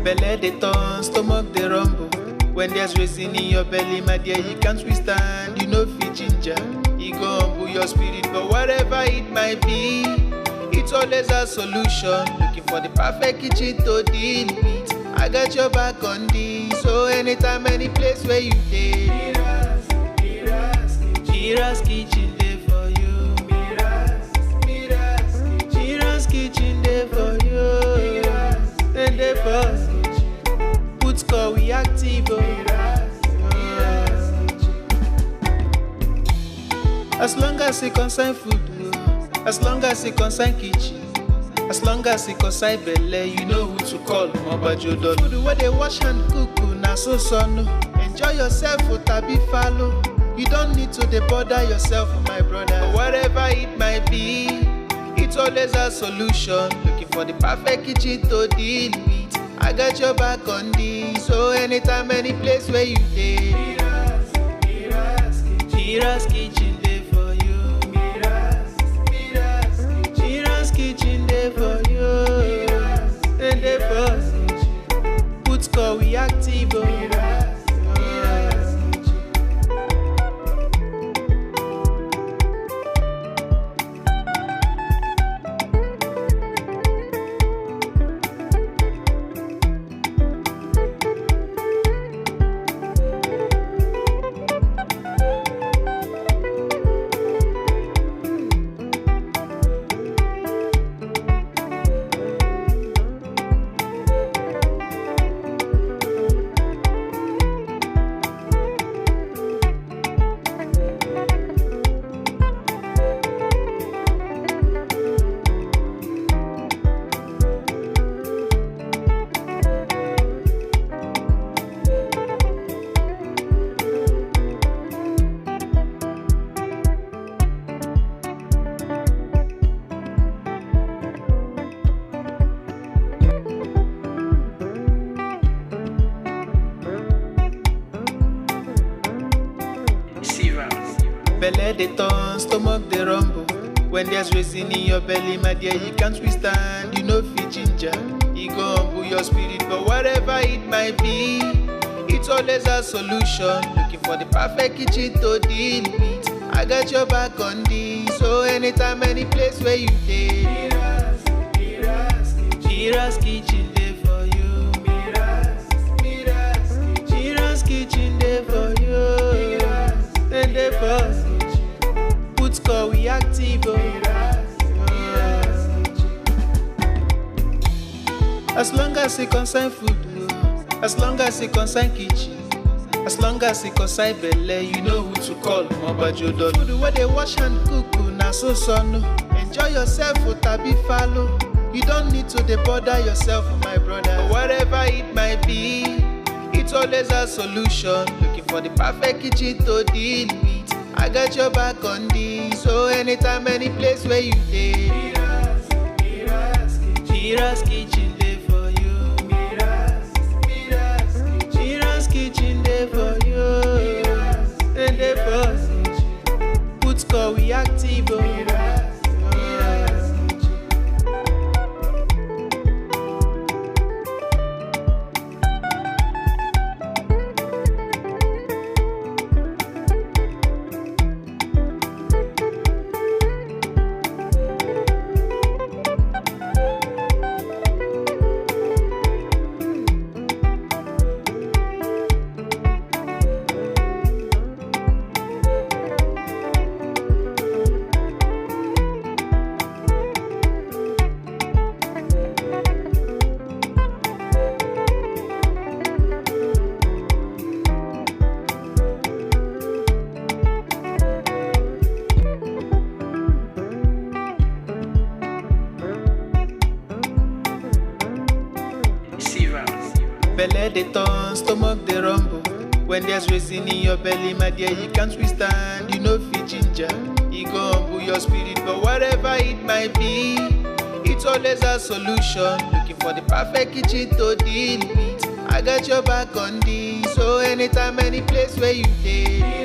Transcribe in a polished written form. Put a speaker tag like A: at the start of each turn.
A: Belle dey turn, stomach dey rumble. When there's reason in your belly, my dear, you can't withstand. You know fit ginger, e go humble your spirit. But whatever it might be, it's always a solution. Looking for the perfect kitchen to deal with. I got your back on this. So anytime, any place where you dey, Mira's kitchen dey for you. Mira's kitchen dey for you. Then dey for put score we active. As long as it concern food, as long as it concern kitchen, as long as it concern belle, you know who to call. Mobajodo. Food where they wash and cook, na so no. Enjoy yourself, tabi follow. You don't need to bother yourself, my brother. But whatever it might be, it's always a solution. Looking for the perfect kitchen to deal with. I got your back on this. So anytime, any place where you dey, Mira's kitchen dey for you. Mira's kitchen dey for you. And dey for put score we active. Belle dey turn, stomach dey rumble. When there's reason in your belly, my dear, you can't withstand. You know fit ginger, e go humble your spirit. But whatever it might be, it's always a solution. Looking for the perfect kitchen to deal with. I got your back on this. So anytime, any place where you dey, Mira's kitchen dey for you. Mira's kitchen dey for you. And dey for put score we active. As long as it concern food, as long as it concern kitchen, as long as it concern belle, you know who to call. Mobajodo. Food where they wash and cook, na so no. Enjoy yourself, tabi follow. You don't need to bother yourself, my brother. But whatever it might be, it's always a solution. Looking for the perfect kitchen to deal with. I got your back on this. So anytime, any place where you dey, Mira's kitchen dey for you. Mira's kitchen dey for you. And dey for put score we active. Belle dey turn, stomach dey rumble. When there's reason in your belly, my dear, you can't withstand. You know fit ginger, e go humble your spirit. But whatever it might be, it's always a solution. Looking for the perfect kitchen to deal with. I got your back on this. So anytime, any place where you dey,